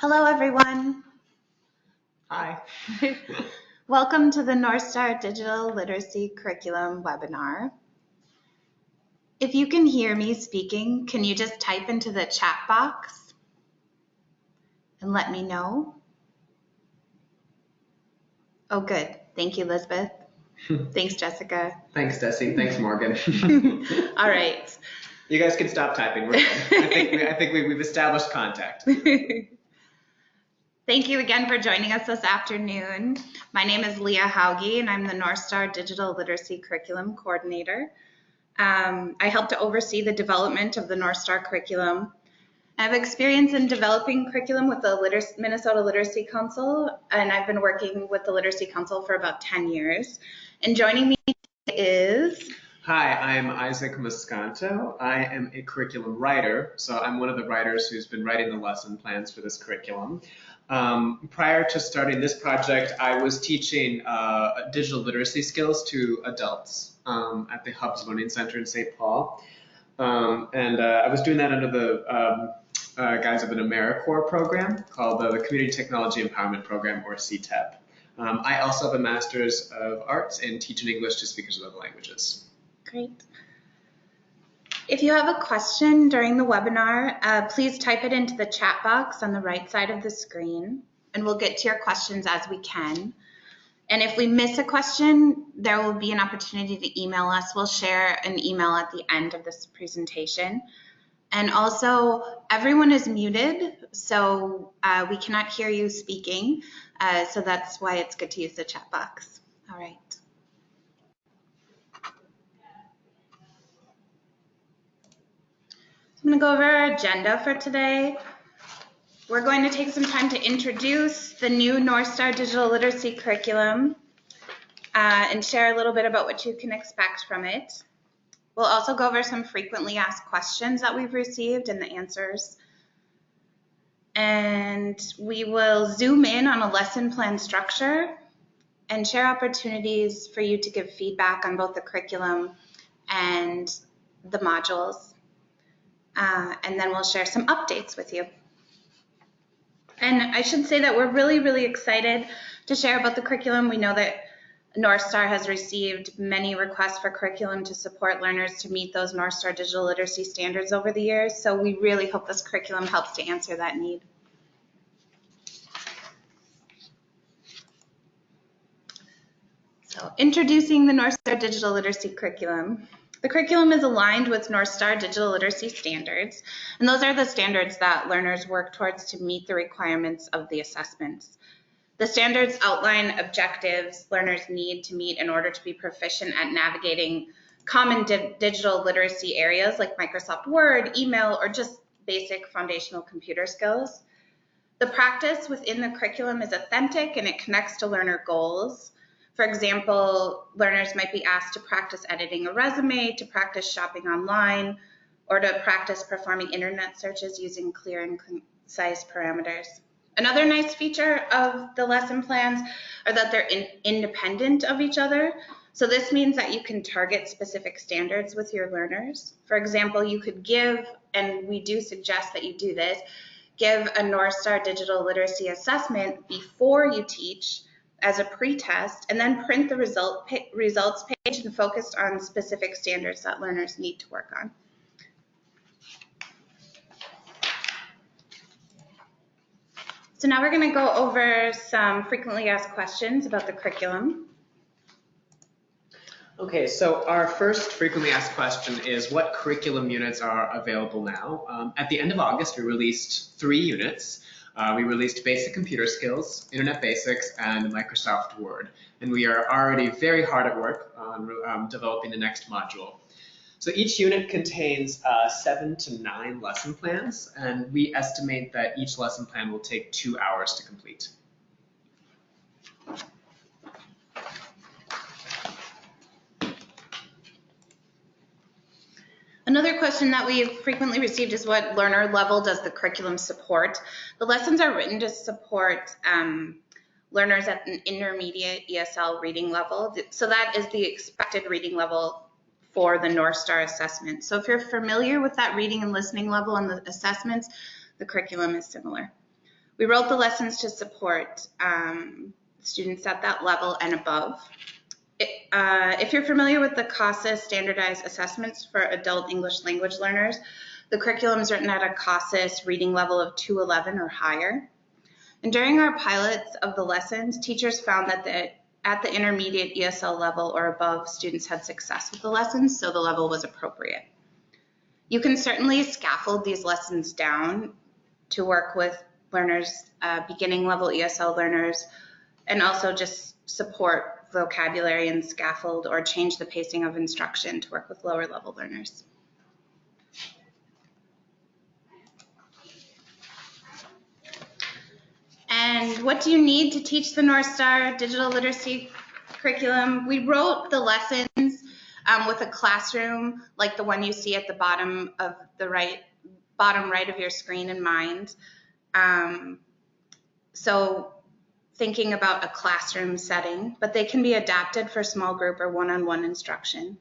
Hello, everyone. Hi. Welcome to the Northstar Digital Literacy Curriculum webinar. If you can hear me speaking, can you just type into the chat box and let me know? Oh, good. Thank you, Elizabeth. Thanks, Jessica. Thanks, Desi. Thanks, Morgan. All right. You guys can stop typing. We're good. I think we've established contact. Thank you again for joining us this afternoon. My name is Leah Hauge, and I'm the Northstar Digital Literacy Curriculum Coordinator. I help to oversee the development of the Northstar curriculum. I have experience in developing curriculum with the Minnesota Literacy Council, and I've been working with the Literacy Council for about 10 years. And joining me is... Hi, I'm Isaac Moscanto. I am a curriculum writer, so I'm one of the writers who's been writing the lesson plans for this curriculum. Prior to starting this project, I was teaching digital literacy skills to adults at the Hubs Learning Center in St. Paul. I was doing that under the guise of an AmeriCorps program called the Community Technology Empowerment Program, or CTEP. I also have a Master's of Arts in teaching English to speakers of other languages. Great. If you have a question during the webinar, please type it into the chat box on the right side of the screen, and we'll get to your questions as we can. And if we miss a question, there will be an opportunity to email us. We'll share an email at the end of this presentation. And also, everyone is muted, so we cannot hear you speaking. So that's why it's good to use the chat box. All right. I'm going to go over our agenda for today. We're going to take some time to introduce the new Northstar Digital Literacy Curriculum and share a little bit about what you can expect from it. We'll also go over some frequently asked questions that we've received and the answers. And we will zoom in on a lesson plan structure and share opportunities for you to give feedback on both the curriculum and the modules. And then we'll share some updates with you. And I should say that we're really, really excited to share about the curriculum. We know that Northstar has received many requests for curriculum to support learners to meet those Northstar digital literacy standards over the years. So we really hope this curriculum helps to answer that need. So introducing the Northstar Digital Literacy Curriculum. The curriculum is aligned with Northstar digital literacy standards, and those are the standards that learners work towards to meet the requirements of the assessments. The standards outline objectives learners need to meet in order to be proficient at navigating common digital literacy areas like Microsoft Word, email, or just basic foundational computer skills. The practice within the curriculum is authentic and it connects to learner goals. For example, learners might be asked to practice editing a resume, to practice shopping online, or to practice performing internet searches using clear and concise parameters. Another nice feature of the lesson plans are that they're independent of each other. So this means that you can target specific standards with your learners. For example, you could give, and we do suggest that you do this, give a Northstar digital literacy assessment before you teach as a pre-test, and then print the results page and focus on specific standards that learners need to work on. So now we're going to go over some frequently asked questions about the curriculum. Okay, so our first frequently asked question is what curriculum units are available now? At the end of August, we released 3 units. We released Basic Computer Skills, Internet Basics, and Microsoft Word. And we are already very hard at work on developing the next module. So each unit contains 7 to 9 lesson plans, and we estimate that each lesson plan will take 2 hours to complete. Another question that we've frequently received is what learner level does the curriculum support? The lessons are written to support learners at an intermediate ESL reading level. So that is the expected reading level for the Northstar assessment. So if you're familiar with that reading and listening level on the assessments, the curriculum is similar. We wrote the lessons to support students at that level and above. If you're familiar with the CASA standardized assessments for adult English language learners, the curriculum is written at a CASAS reading level of 211 or higher. And during our pilots of the lessons, teachers found that at the intermediate ESL level or above, students had success with the lessons, so the level was appropriate. You can certainly scaffold these lessons down to work with learners, beginning level ESL learners, and also just support vocabulary and scaffold or change the pacing of instruction to work with lower level learners. And what do you need to teach the Northstar digital literacy curriculum? We wrote the lessons with a classroom like the one you see at the bottom of the bottom right of your screen in mind. So thinking about a classroom setting, but they can be adapted for small group or one-on-one instruction.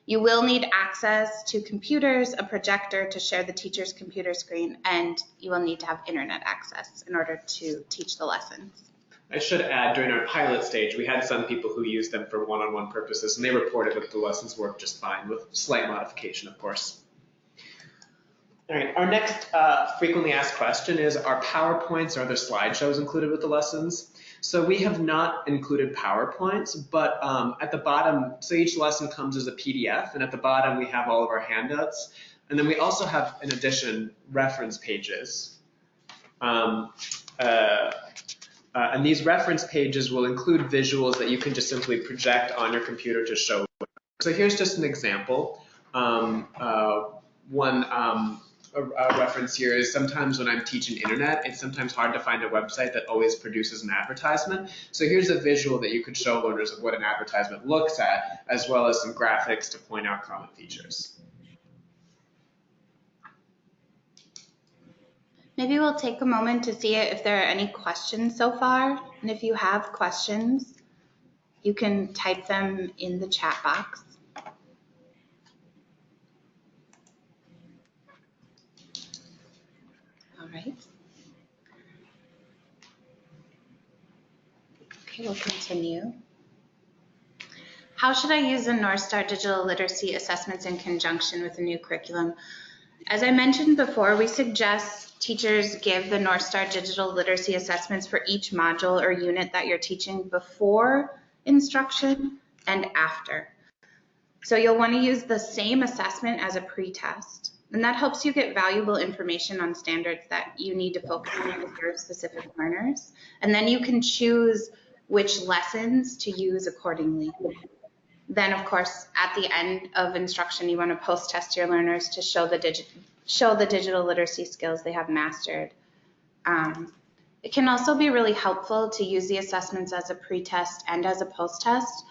You will need access to computers, a projector to share the teacher's computer screen, and you will need to have internet access in order to teach the lessons. I should add, during our pilot stage, we had some people who used them for one-on-one purposes, and they reported that the lessons worked just fine, with slight modification, of course. All right, our next frequently asked question is, are PowerPoints or other slideshows included with the lessons? So we have not included PowerPoints, but at the bottom, so each lesson comes as a PDF, and at the bottom we have all of our handouts. And then we also have, in addition, reference pages. And these reference pages will include visuals that you can just simply project on your computer to show. So here's just an example. A reference here is sometimes when I'm teaching internet, it's sometimes hard to find a website that always produces an advertisement. So here's a visual that you could show learners of what an advertisement looks at, as well as some graphics to point out common features. Maybe we'll take a moment to see if there are any questions so far. And if you have questions, you can type them in the chat box. All right. Okay, we'll continue. How should I use the Northstar digital literacy assessments in conjunction with the new curriculum? As I mentioned before, we suggest teachers give the Northstar digital literacy assessments for each module or unit that you're teaching before instruction and after. So you'll want to use the same assessment as a pre-test, and that helps you get valuable information on standards that you need to focus on with your specific learners. And then you can choose which lessons to use accordingly. Then, of course, at the end of instruction, you want to post-test your learners to show the digital literacy skills they have mastered. It can also be really helpful to use the assessments as a pre-test and as a post-test.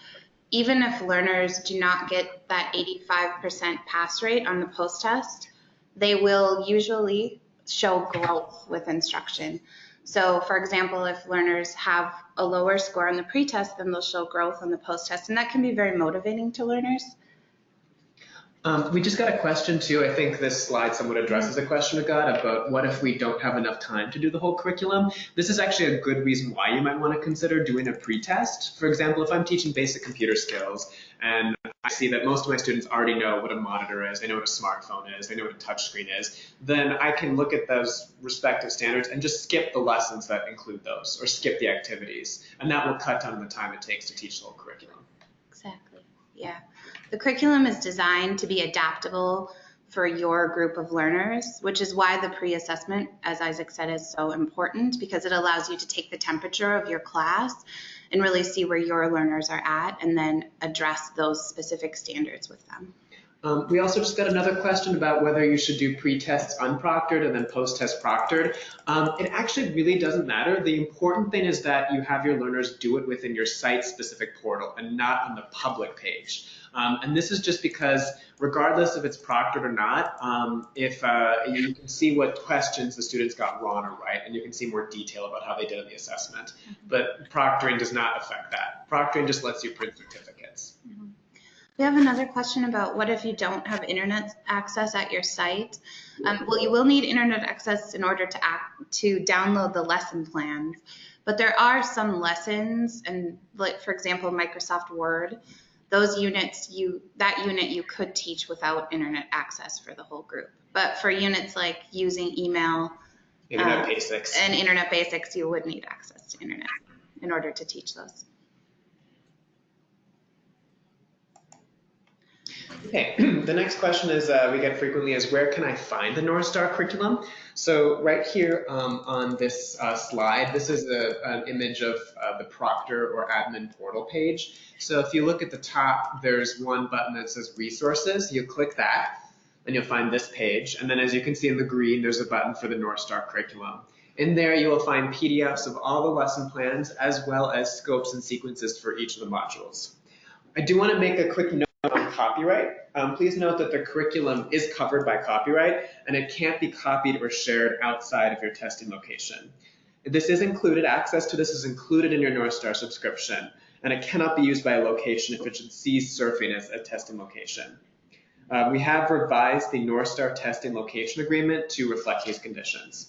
Even if learners do not get that 85% pass rate on the post-test, they will usually show growth with instruction. So for example, if learners have a lower score on the pre-test, then they'll show growth on the post-test, and that can be very motivating to learners. We just got a question too. I think this slide somewhat addresses a question we got about what if we don't have enough time to do the whole curriculum. This is actually a good reason why you might want to consider doing a pre-test. For example, if I'm teaching basic computer skills and I see that most of my students already know what a monitor is, they know what a smartphone is, they know what a touchscreen is, then I can look at those respective standards and just skip the lessons that include those, or skip the activities. And that will cut down on the time it takes to teach the whole curriculum. Exactly, yeah. The curriculum is designed to be adaptable for your group of learners, which is why the pre-assessment, as Isaac said, is so important, because it allows you to take the temperature of your class and really see where your learners are at and then address those specific standards with them. We also just got another question about whether you should do pre-tests unproctored and then post-test proctored. It actually really doesn't matter. The important thing is that you have your learners do it within your site-specific portal and not on the public page. And this is just because regardless if it's proctored or not, if you can see what questions the students got wrong or right, and you can see more detail about how they did in the assessment. But proctoring does not affect that. Proctoring just lets you print certificates. We have another question about what if you don't have internet access at your site? Well, you will need internet access in order to download the lesson plans, but there are some lessons, and like for example, Microsoft Word, those units that unit you could teach without internet access for the whole group. But for units like using email, Internet basics. and internet basics, you would need access to internet in order to teach those. Okay, the next question is we get frequently is where can I find the Northstar curriculum? So right here on this slide, this is an image of the Proctor or admin portal page. So if you look at the top, there's one button that says resources. You click that and you'll find this page. And then as you can see in the green, there's a button for the Northstar curriculum. In there, you will find PDFs of all the lesson plans as well as scopes and sequences for each of the modules. I do want to make a quick note on copyright. Please note that the curriculum is covered by copyright and it can't be copied or shared outside of your testing location. This is included, access to this is included in your Northstar subscription, and it cannot be used by a location if it should cease surfing as a testing location. We have revised the Northstar testing location agreement to reflect these conditions.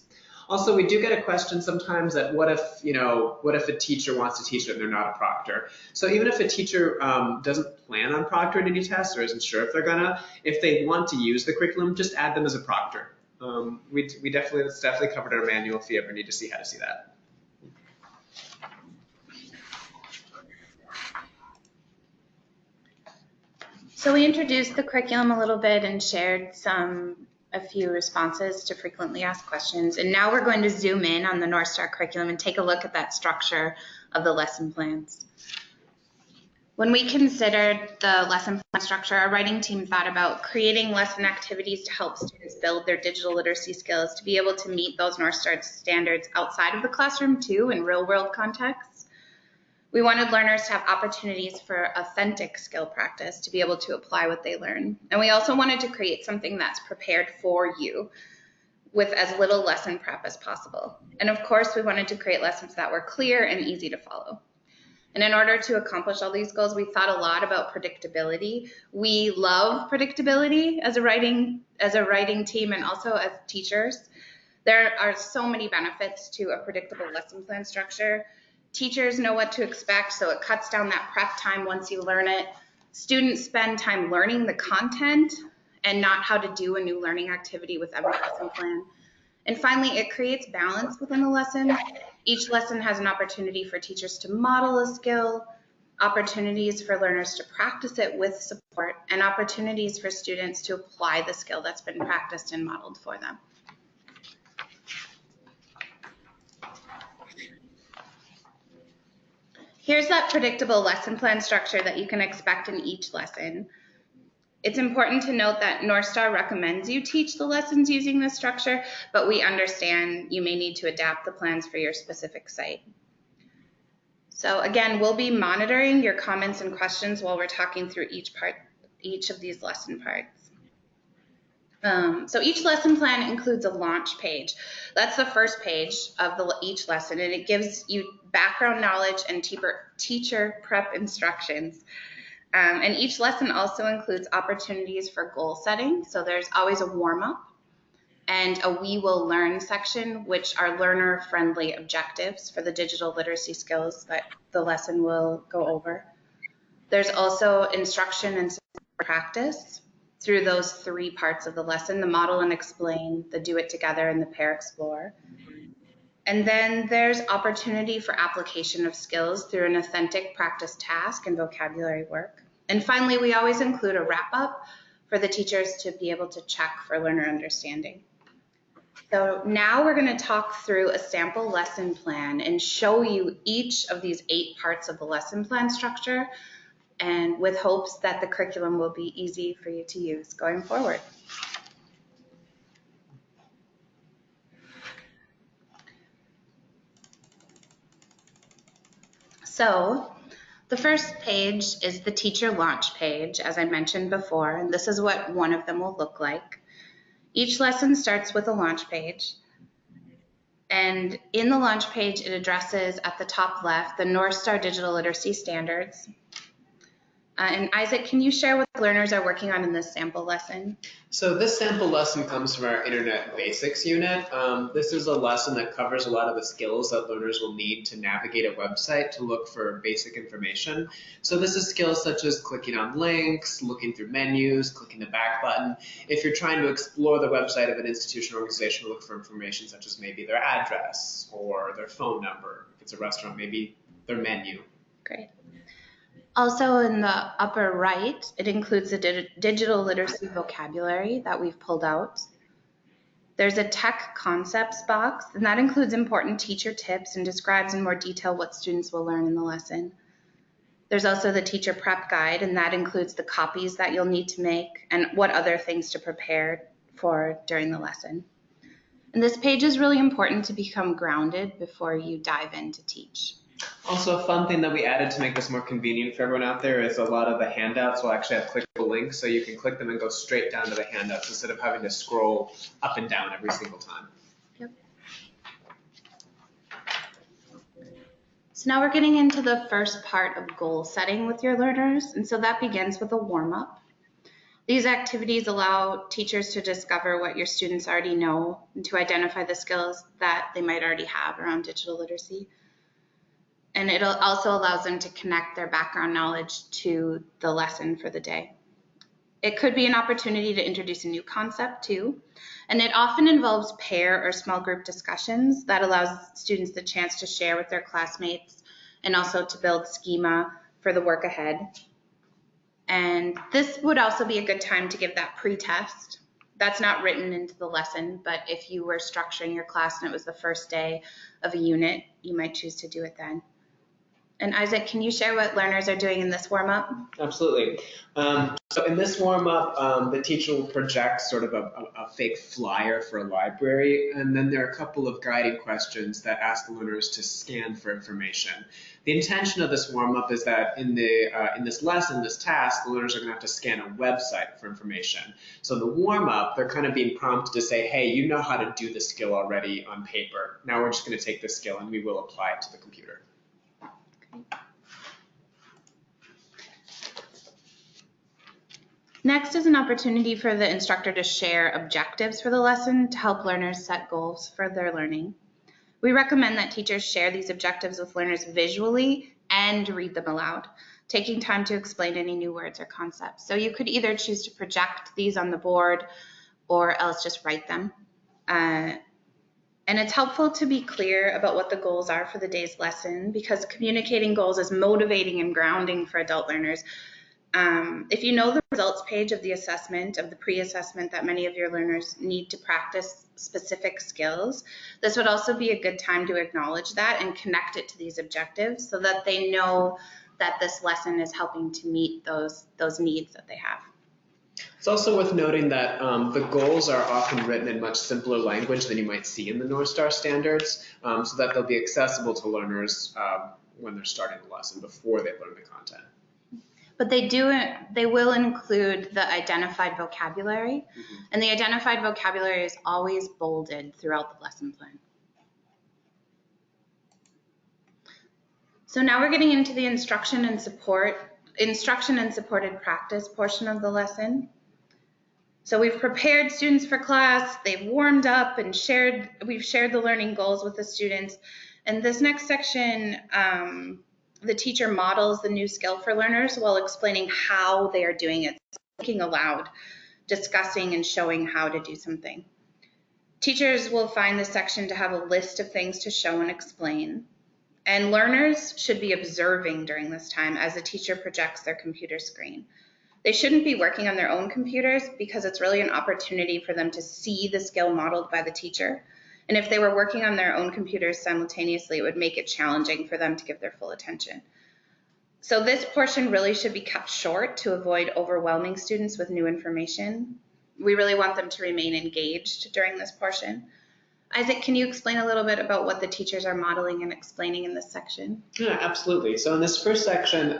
Also, we do get a question sometimes that what if a teacher wants to teach it and they're not a proctor? So even if a teacher doesn't plan on proctoring any tests or isn't sure if they're gonna, if they want to use the curriculum, just add them as a proctor. It's definitely covered in our manual if you ever need to see how to see that. So we introduced the curriculum a little bit and shared a few responses to frequently asked questions. And now we're going to zoom in on the Northstar curriculum and take a look at that structure of the lesson plans. When we considered the lesson plan structure, our writing team thought about creating lesson activities to help students build their digital literacy skills to be able to meet those Northstar standards outside of the classroom too, in real world contexts. We wanted learners to have opportunities for authentic skill practice to be able to apply what they learn. And we also wanted to create something that's prepared for you with as little lesson prep as possible. And of course, we wanted to create lessons that were clear and easy to follow. And in order to accomplish all these goals, we thought a lot about predictability. We love predictability as a writing team and also as teachers. There are so many benefits to a predictable lesson plan structure. Teachers know what to expect, so it cuts down that prep time once you learn it. Students spend time learning the content and not how to do a new learning activity with every lesson plan. And finally, it creates balance within the lesson. Each lesson has an opportunity for teachers to model a skill, opportunities for learners to practice it with support, and opportunities for students to apply the skill that's been practiced and modeled for them. Here's that predictable lesson plan structure that you can expect in each lesson. It's important to note that Northstar recommends you teach the lessons using this structure, but we understand you may need to adapt the plans for your specific site. So again, we'll be monitoring your comments and questions while we're talking through each of these lesson parts. So each lesson plan includes a launch page. That's the first page of each lesson, and it gives you background knowledge and teacher prep instructions. And each lesson also includes opportunities for goal setting. So there's always a warm-up and a We Will Learn section, which are learner-friendly objectives for the digital literacy skills that the lesson will go over. There's also instruction and practice through those three parts of the lesson: the model and explain, the do it together, and the pair explore. And then there's opportunity for application of skills through an authentic practice task and vocabulary work. And finally, we always include a wrap-up for the teachers to be able to check for learner understanding. So now we're going to talk through a sample lesson plan and show you each of these 8 parts of the lesson plan structure, and with hopes that the curriculum will be easy for you to use going forward. So the first page is the teacher launch page, as I mentioned before, and this is what one of them will look like. Each lesson starts with a launch page, and in the launch page, it addresses at the top left the Northstar Digital Literacy Standards. And Isaac, can you share what the learners are working on in this sample lesson? So this sample lesson comes from our Internet Basics unit. This is a lesson that covers a lot of the skills that learners will need to navigate a website to look for basic information. So this is skills such as clicking on links, looking through menus, clicking the back button. If you're trying to explore the website of an institution or organization, look for information such as maybe their address or their phone number. If it's a restaurant, maybe their menu. Great. Also in the upper right, it includes the digital literacy vocabulary that we've pulled out. There's a tech concepts box, and that includes important teacher tips and describes in more detail what students will learn in the lesson. There's also the teacher prep guide, and that includes the copies that you'll need to make and what other things to prepare for during the lesson. And this page is really important to become grounded before you dive in to teach. Also, a fun thing that we added to make this more convenient for everyone out there is a lot of the handouts will actually have clickable links, so you can click them and go straight down to the handouts instead of having to scroll up and down every single time. Yep. So now we're getting into the first part of goal setting with your learners, and so that begins with a warm-up. These activities allow teachers to discover what your students already know and to identify the skills that they might already have around digital literacy. And it also allows them to connect their background knowledge to the lesson for the day. It could be an opportunity to introduce a new concept too, and it often involves pair or small group discussions that allows students the chance to share with their classmates and also to build schema for the work ahead. And this would also be a good time to give that pre-test. That's not written into the lesson, but if you were structuring your class and it was the first day of a unit, you might choose to do it then. And Isaac, can you share what learners are doing in this warm-up? Absolutely. So in this warm-up, the teacher will project sort of a fake flyer for a library, and then there are a couple of guiding questions that ask the learners to scan for information. The intention of this warm-up is that in this lesson, this task, the learners are going to have to scan a website for information. So in the warm-up, they're kind of being prompted to say, hey, you know how to do the skill already on paper. Now we're just going to take this skill and we will apply it to the computer. Next is an opportunity for the instructor to share objectives for the lesson to help learners set goals for their learning. We recommend that teachers share these objectives with learners visually and read them aloud, taking time to explain any new words or concepts. So you could either choose to project these on the board or else just write them. And it's helpful to be clear about what the goals are for the day's lesson because communicating goals is motivating and grounding for adult learners. If you know the results page of the assessment, of the pre-assessment that many of your learners need to practice specific skills, this would also be a good time to acknowledge that and connect it to these objectives so that they know that this lesson is helping to meet those needs that they have. It's also worth noting that the goals are often written in much simpler language than you might see in the Northstar standards, so that they'll be accessible to learners when they're starting the lesson before they learn the content. But they will include the identified vocabulary, and the identified vocabulary is always bolded throughout the lesson plan. So now we're getting into the instruction and supported practice portion of the lesson. So we've prepared students for class, they've warmed up and we've shared the learning goals with the students. And this next section, the teacher models the new skill for learners while explaining how they are doing it, thinking aloud, discussing and showing how to do something. Teachers will find this section to have a list of things to show and explain. And learners should be observing during this time as the teacher projects their computer screen. They shouldn't be working on their own computers because it's really an opportunity for them to see the skill modeled by the teacher. And if they were working on their own computers simultaneously, it would make it challenging for them to give their full attention. So this portion really should be kept short to avoid overwhelming students with new information. We really want them to remain engaged during this portion. Isaac, can you explain a little bit about what the teachers are modeling and explaining in this section? Yeah, absolutely. So in this first section,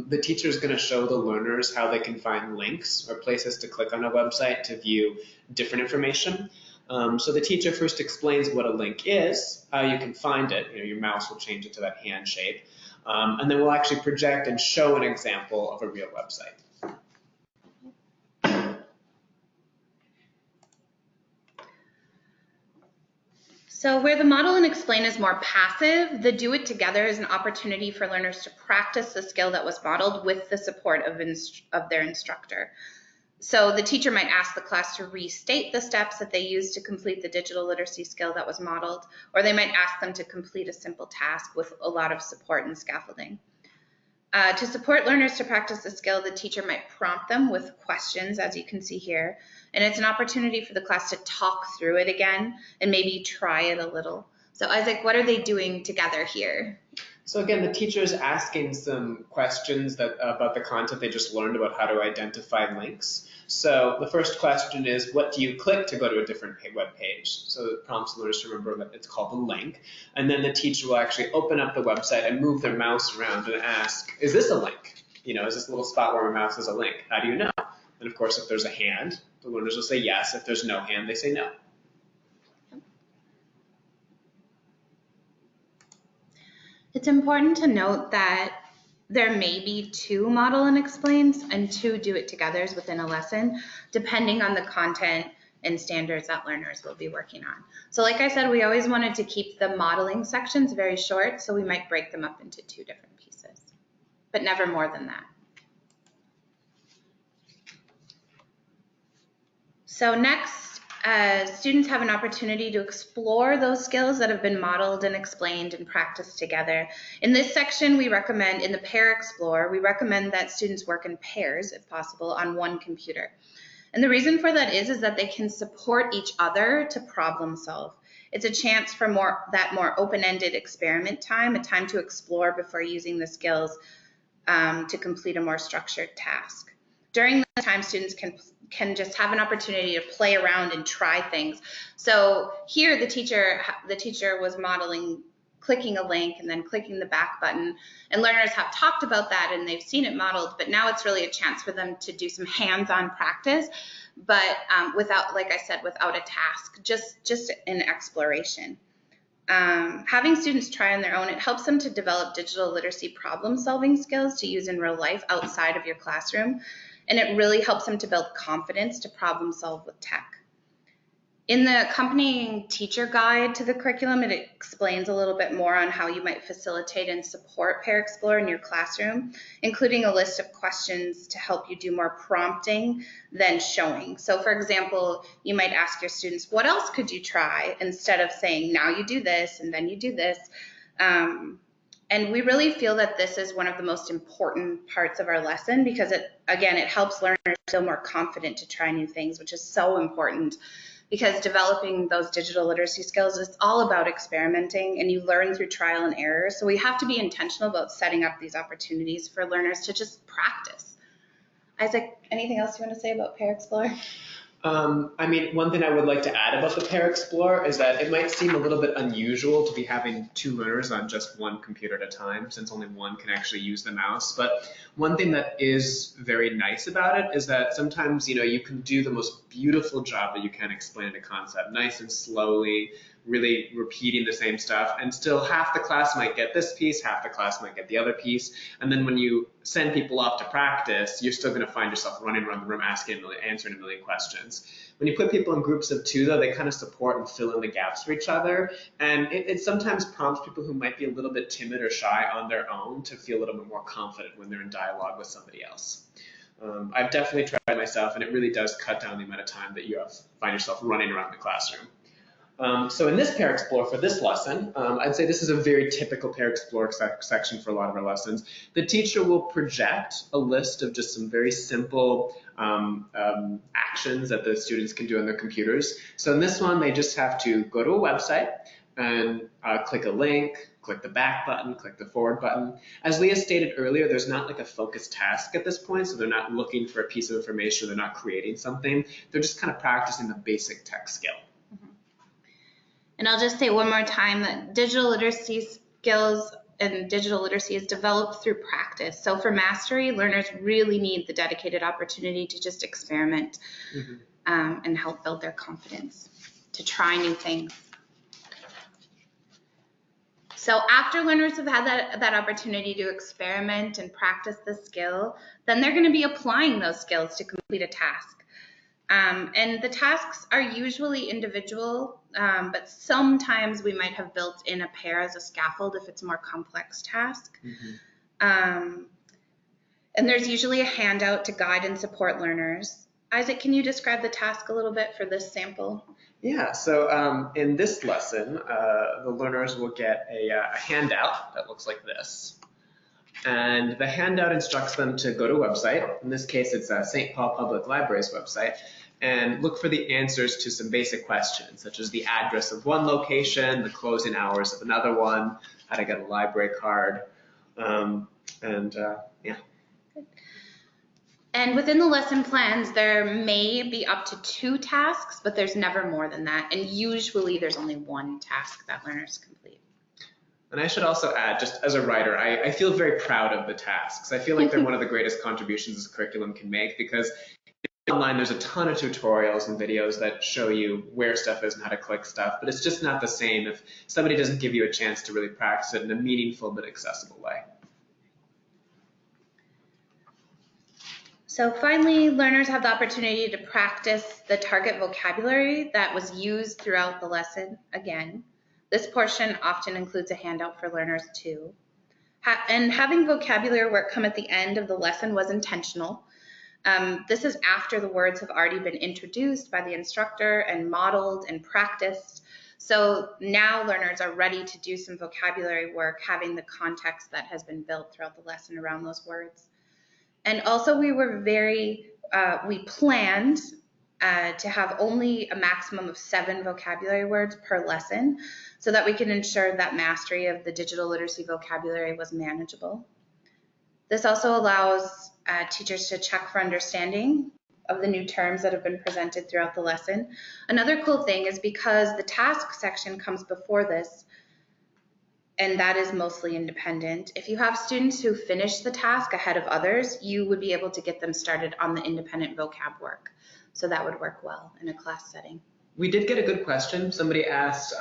the teacher is going to show the learners how they can find links or places to click on a website to view different information. So the teacher first explains what a link is, how you can find it. Your mouse will change it to that hand shape. And then we'll actually project and show an example of a real website. So where the model and explain is more passive, the do it together is an opportunity for learners to practice the skill that was modeled with the support of their instructor. So the teacher might ask the class to restate the steps that they used to complete the digital literacy skill that was modeled, or they might ask them to complete a simple task with a lot of support and scaffolding. To support learners to practice the skill, the teacher might prompt them with questions, as you can see here, and it's an opportunity for the class to talk through it again and maybe try it a little. So Isaac, what are they doing together here? So again, the teacher is asking some questions about the content they just learned about how to identify links. So the first question is, what do you click to go to a different web page? So it prompts learners to remember that it's called a link. And then the teacher will actually open up the website and move their mouse around and ask, is this a link? You know, is this little spot where my mouse is a link? How do you know? And of course, if there's a hand, the learners will say yes. If there's no hand, they say no. It's important to note that there may be 2 model and explains and 2 do it togethers within a lesson, depending on the content and standards that learners will be working on. So like I said, we always wanted to keep the modeling sections very short, so we might break them up into 2 different pieces, but never more than that. So next, students have an opportunity to explore those skills that have been modeled and explained and practiced together. In this section, we recommend, in the pair explore, we recommend that students work in pairs, if possible, on one computer. And the reason for that is that they can support each other to problem solve. It's a chance for more open-ended experiment time, a time to explore before using the skills to complete a more structured task. During that time, students can just have an opportunity to play around and try things. So here the teacher was modeling clicking a link and then clicking the back button, and learners have talked about that and they've seen it modeled, but now it's really a chance for them to do some hands-on practice, but without, like I said, without a task, just an exploration. Having students try on their own, it helps them to develop digital literacy problem-solving skills to use in real life outside of your classroom. And it really helps them to build confidence to problem solve with tech. In the accompanying teacher guide to the curriculum, it explains a little bit more on how you might facilitate and support Pair Explore in your classroom, including a list of questions to help you do more prompting than showing. So for example, you might ask your students, what else could you try? Instead of saying, now you do this and then you do this. And we really feel that this is one of the most important parts of our lesson because it helps learners feel more confident to try new things, which is so important because developing those digital literacy skills is all about experimenting and you learn through trial and error. So we have to be intentional about setting up these opportunities for learners to just practice. Isaac, anything else you want to say about Pair Explore? I mean, one thing I would like to add about the Pair Explore is that it might seem a little bit unusual to be having 2 learners on just one computer at a time, since only one can actually use the mouse. But one thing that is very nice about it is that sometimes, you can do the most beautiful job that you can explaining a concept, nice and slowly, really repeating the same stuff, and still half the class might get this piece, half the class might get the other piece, and then when you send people off to practice, you're still going to find yourself running around the room answering a million questions. When you put people in groups of 2, though, they kind of support and fill in the gaps for each other, and it sometimes prompts people who might be a little bit timid or shy on their own to feel a little bit more confident when they're in dialogue with somebody else. I've definitely tried myself, and it really does cut down the amount of time that you find yourself running around the classroom. So in this Pair Explore for this lesson, I'd say this is a very typical Pair Explore section for a lot of our lessons. The teacher will project a list of just some very simple actions that the students can do on their computers. So in this one, they just have to go to a website and click a link, click the back button, click the forward button. As Leah stated earlier, there's not like a focused task at this point, so they're not looking for a piece of information, they're not creating something. They're just kind of practicing the basic tech skill. And I'll just say one more time that digital literacy skills and digital literacy is developed through practice. So for mastery, learners really need the dedicated opportunity to just experiment and help build their confidence to try new things. So after learners have had that opportunity to experiment and practice the skill, then they're going to be applying those skills to complete a task. And the tasks are usually individual, but sometimes we might have built in a pair as a scaffold if it's a more complex task. And there's usually a handout to guide and support learners. Isaac, can you describe the task a little bit for this sample? Yeah, so in this lesson, the learners will get a handout that looks like this. And the handout instructs them to go to a website. In this case, it's St. Paul Public Library's website, and look for the answers to some basic questions, such as the address of one location, the closing hours of another one, how to get a library card, yeah. And within the lesson plans, there may be up to 2 tasks, but there's never more than that. And usually there's only 1 task that learners complete. And I should also add, just as a writer, I feel very proud of the tasks. I feel like they're one of the greatest contributions this curriculum can make, because online there's a ton of tutorials and videos that show you where stuff is and how to click stuff, but it's just not the same if somebody doesn't give you a chance to really practice it in a meaningful but accessible way. So finally, learners have the opportunity to practice the target vocabulary that was used throughout the lesson again. This portion often includes a handout for learners too. And having vocabulary work come at the end of the lesson was intentional. This is after the words have already been introduced by the instructor and modeled and practiced. So now learners are ready to do some vocabulary work, having the context that has been built throughout the lesson around those words. And also we planned to have only a maximum of 7 vocabulary words per lesson so that we can ensure that mastery of the digital literacy vocabulary was manageable. This also allows teachers to check for understanding of the new terms that have been presented throughout the lesson. Another cool thing is because the task section comes before this, and that is mostly independent. If you have students who finish the task ahead of others, you would be able to get them started on the independent vocab work. So that would work well in a class setting. We did get a good question. Somebody asked,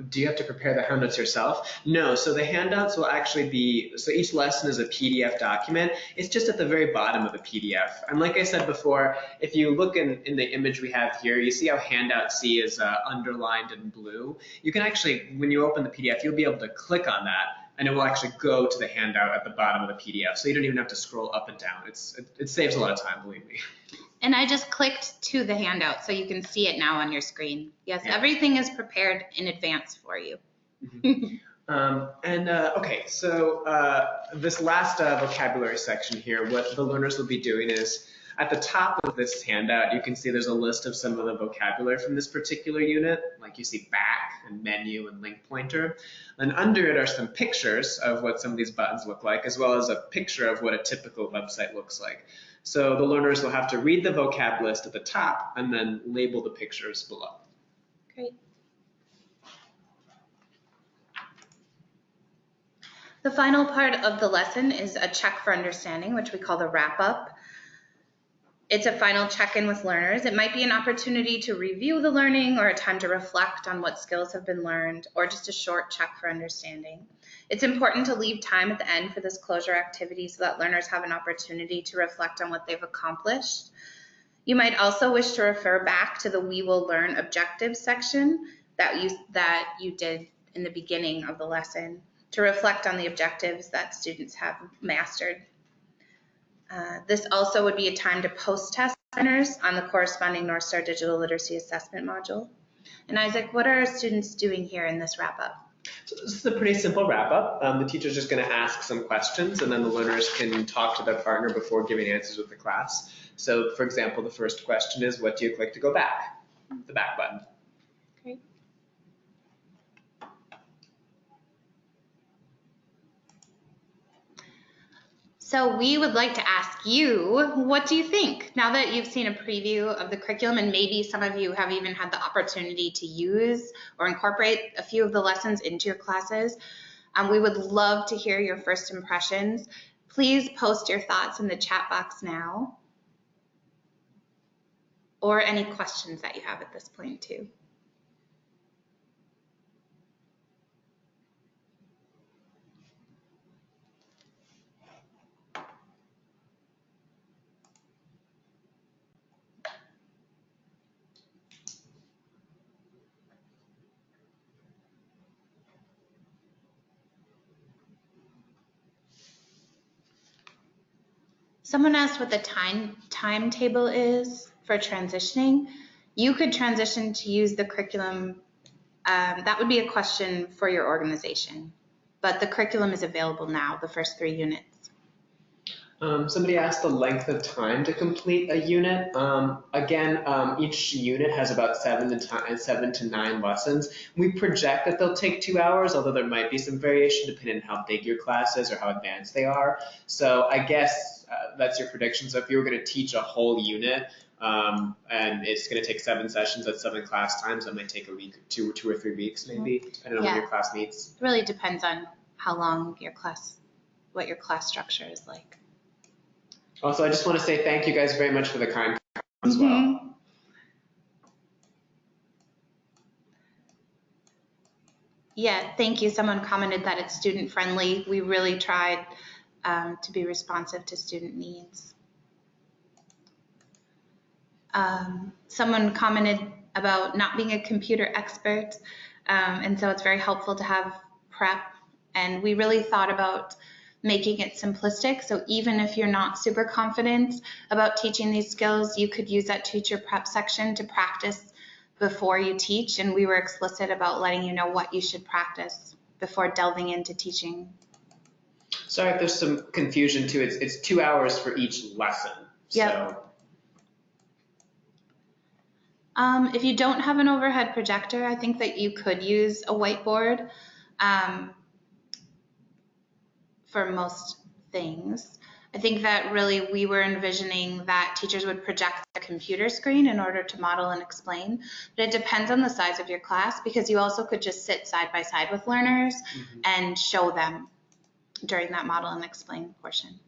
do you have to prepare the handouts yourself? No, so the handouts will actually be, so each lesson is a PDF document. It's just at the very bottom of the PDF. And like I said before, if you look in the image we have here, you see how handout C is underlined in blue. You can actually, when you open the PDF, you'll be able to click on that, and it will actually go to the handout at the bottom of the PDF. So you don't even have to scroll up and down. It saves a lot of time, believe me. And I just clicked to the handout so you can see it now on your screen. Yes, yeah. Everything is prepared in advance for you. Okay, so this last vocabulary section here, what the learners will be doing is, at the top of this handout, you can see there's a list of some of the vocabulary from this particular unit, like you see back and menu and link pointer. And under it are some pictures of what some of these buttons look like, as well as a picture of what a typical website looks like. So the learners will have to read the vocab list at the top and then label the pictures below. Great. The final part of the lesson is a check for understanding, which we call the wrap-up. It's a final check-in with learners. It might be an opportunity to review the learning or a time to reflect on what skills have been learned, or just a short check for understanding. It's important to leave time at the end for this closure activity so that learners have an opportunity to reflect on what they've accomplished. You might also wish to refer back to the We Will Learn objectives section that you did in the beginning of the lesson to reflect on the objectives that students have mastered. This also would be a time to post-test learners on the corresponding Northstar Digital Literacy Assessment module. And Isaac, what are our students doing here in this wrap-up? So this is a pretty simple wrap-up. The teacher's just going to ask some questions, and then the learners can talk to their partner before giving answers with the class. So, for example, the first question is, what do you click to go back? The back button. Great. So we would like to ask you, what do you think? Now that you've seen a preview of the curriculum, and maybe some of you have even had the opportunity to use or incorporate a few of the lessons into your classes, we would love to hear your first impressions. Please post your thoughts in the chat box now, or any questions that you have at this point too. Someone asked what the timetable is for transitioning. You could transition to use the curriculum. That would be a question for your organization, but the curriculum is available now, the first 3 units. Somebody asked the length of time to complete a unit. Each unit has about 7 to 9 lessons. We project that they'll take 2 hours, although there might be some variation depending on how big your class is or how advanced they are. So I guess that's your prediction. So if you were going to teach a whole unit and it's going to take 7 sessions at 7 class times, that might take a week, 2 or 3 weeks maybe, depending on when your class meets. It really depends on how long what your class structure is like. Also, I just want to say thank you guys very much for the kind as well. Yeah, thank you. Someone commented that it's student friendly. We really tried to be responsive to student needs. Someone commented about not being a computer expert, and so it's very helpful to have prep. And we really thought about making it simplistic. So even if you're not super confident about teaching these skills, you could use that teacher prep section to practice before you teach. And we were explicit about letting you know what you should practice before delving into teaching. Sorry if there's some confusion too. It's 2 hours for each lesson. Yep. So. If you don't have an overhead projector, I think that you could use a whiteboard. For most things. I think that really we were envisioning that teachers would project a computer screen in order to model and explain, but it depends on the size of your class because you also could just sit side by side with learners and show them during that model and explain portion.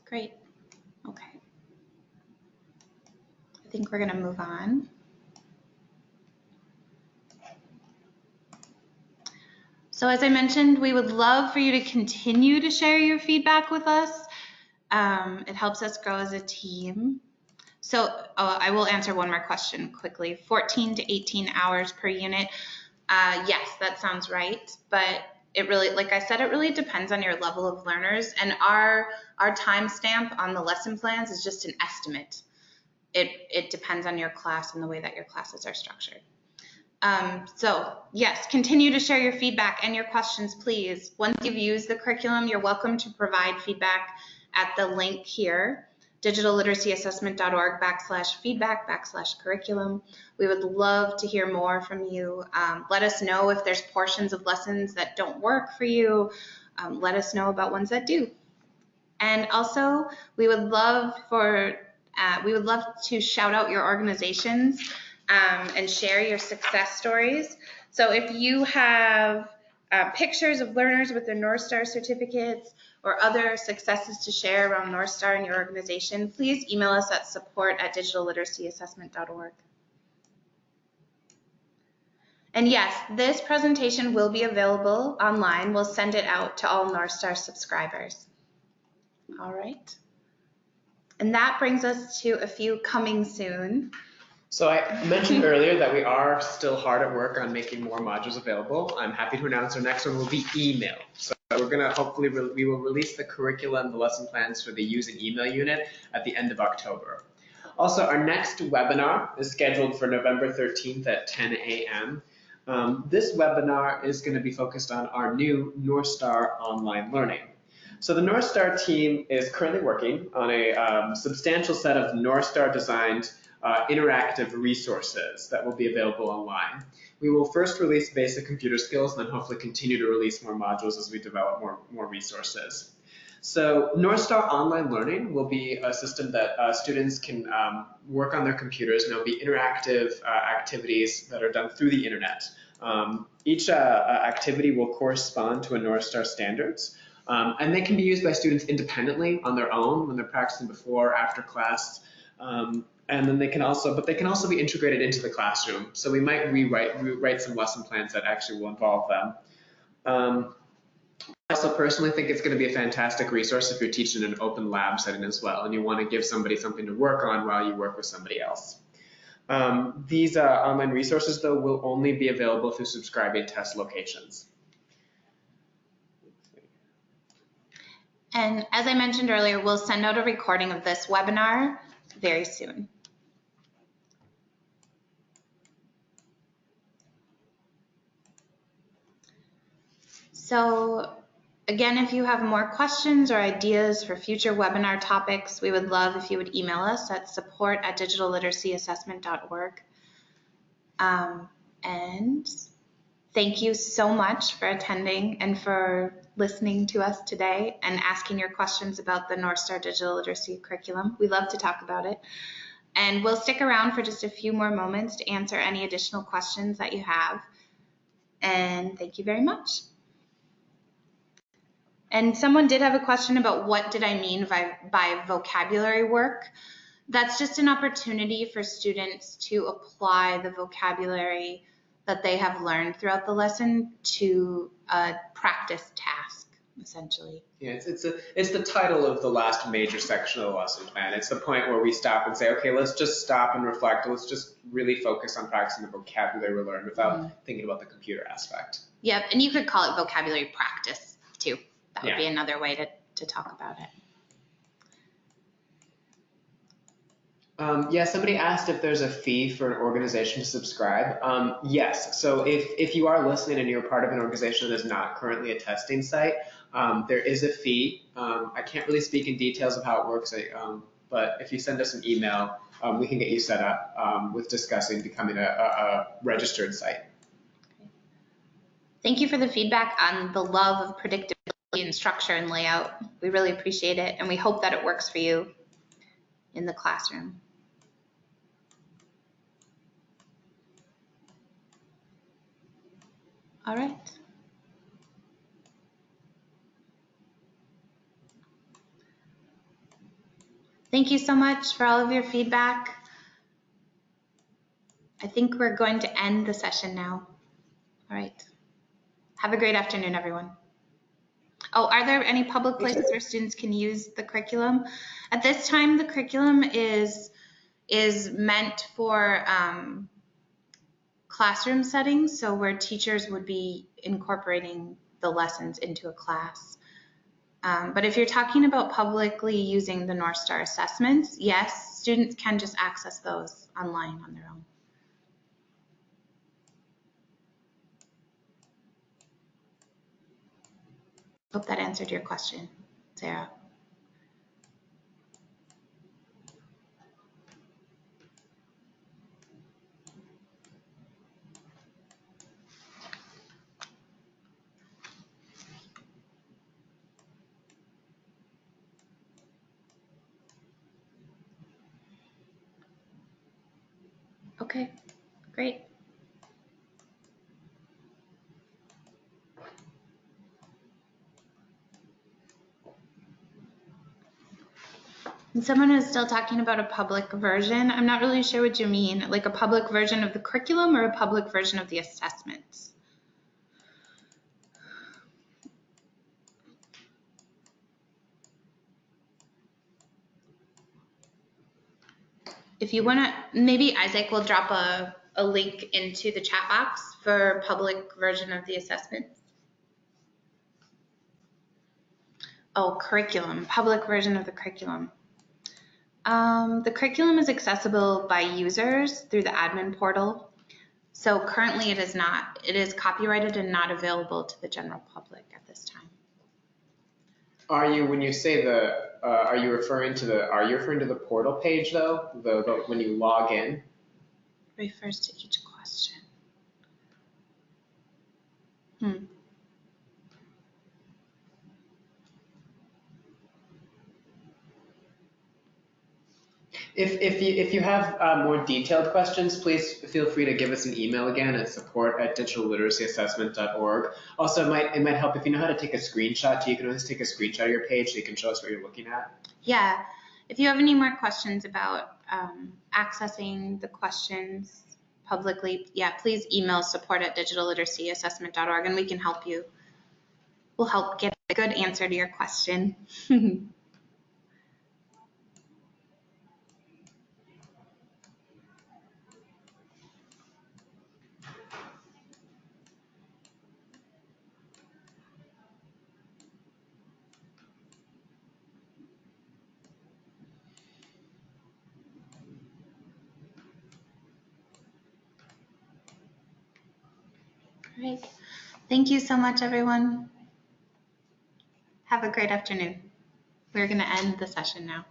Great. Okay. I think we're going to move on. So as I mentioned, we would love for you to continue to share your feedback with us. It helps us grow as a team. So I will answer one more question quickly. 14 to 18 hours per unit. Yes, that sounds right. But it really, like I said, it really depends on your level of learners. And our timestamp on the lesson plans is just an estimate. It depends on your class and the way that your classes are structured. So yes, continue to share your feedback and your questions, please. Once you've used the curriculum, you're welcome to provide feedback at the link here, digitalliteracyAssessment.org/feedback/curriculum. We would love to hear more from you. Let us know if there's portions of lessons that don't work for you. Let us know about ones that do. And also, we would love to shout out your organizations and share your success stories. So if you have pictures of learners with their Northstar certificates or other successes to share around Northstar in your organization, please email us at support@digitalliteracyAssessment.org. And yes, this presentation will be available online. We'll send it out to all Northstar subscribers. All right. And that brings us to a few coming soon. So I mentioned earlier that we are still hard at work on making more modules available. I'm happy to announce our next one will be email. So we're going to hopefully, we will release the curriculum, the lesson plans for the use and email unit at the end of October. Also, our next webinar is scheduled for November 13th at 10 a.m. This webinar is going to be focused on our new Northstar online learning. So the Northstar team is currently working on a substantial set of Northstar designed interactive resources that will be available online. We will first release basic computer skills and then hopefully continue to release more modules as we develop more resources. So Northstar Online Learning will be a system that students can work on their computers, and there'll be interactive activities that are done through the internet. Each activity will correspond to a Northstar standards, and they can be used by students independently on their own when they're practicing before or after class. And then they can also be integrated into the classroom. So we might rewrite some lesson plans that actually will involve them. I also personally think it's going to be a fantastic resource if you're teaching in an open lab setting as well, and you want to give somebody something to work on while you work with somebody else. These online resources, though, will only be available through subscribing test locations. And as I mentioned earlier, we'll send out a recording of this webinar very soon. So again, if you have more questions or ideas for future webinar topics, we would love if you would email us at support@digitalliteracyassessment.org. And thank you so much for attending and for listening to us today and asking your questions about the Northstar Digital Literacy Curriculum. We love to talk about it. And we'll stick around for just a few more moments to answer any additional questions that you have. And thank you very much. And someone did have a question about what did I mean by vocabulary work. That's just an opportunity for students to apply the vocabulary that they have learned throughout the lesson to a practice task, essentially. Yeah, it's the title of the last major section of the lesson plan. It's the point where we stop and say, okay, let's just stop and reflect. Let's just really focus on practicing the vocabulary we learned without thinking about the computer aspect. Yep, and you could call it vocabulary practice too. That would be another way to talk about it. Yeah, somebody asked if there's a fee for an organization to subscribe. Yes, so if you are listening and you're part of an organization that is not currently a testing site, there is a fee. I can't really speak in details of how it works, but if you send us an email, we can get you set up with discussing becoming a registered site. Thank you for the feedback on the love of predictability and structure and layout. We really appreciate it, and we hope that it works for you in the classroom. All right. Thank you so much for all of your feedback. I think we're going to end the session now. All right. Have a great afternoon, everyone. Oh, are there any public places where students can use the curriculum? At this time, the curriculum is meant for classroom settings, so where teachers would be incorporating the lessons into a class. But if you're talking about publicly using the Northstar assessments, yes, students can just access those online on their own. Hope that answered your question, Sarah. Okay, great. And someone is still talking about a public version. I'm not really sure what you mean, like a public version of the curriculum or a public version of the assessments. If you want to, maybe Isaac will drop a link into the chat box for public version of the assessments. Oh, curriculum, public version of the curriculum. The curriculum is accessible by users through the admin portal. So currently it is not. It is copyrighted and not available to the general public at this time. Are you, when you say are you referring to the portal page though? When you log in? Refers to each question. If you have more detailed questions, please feel free to give us an email again at support@digitalliteracyassessment.org. Also, it might help if you know how to take a screenshot. You can always take a screenshot of your page so you can show us what you're looking at. Yeah, if you have any more questions about accessing the questions publicly, yeah, please email support@digitalliteracyassessment.org and we can help you. We'll help get a good answer to your question. All right. Thank you so much, everyone. Have a great afternoon. We're going to end the session now.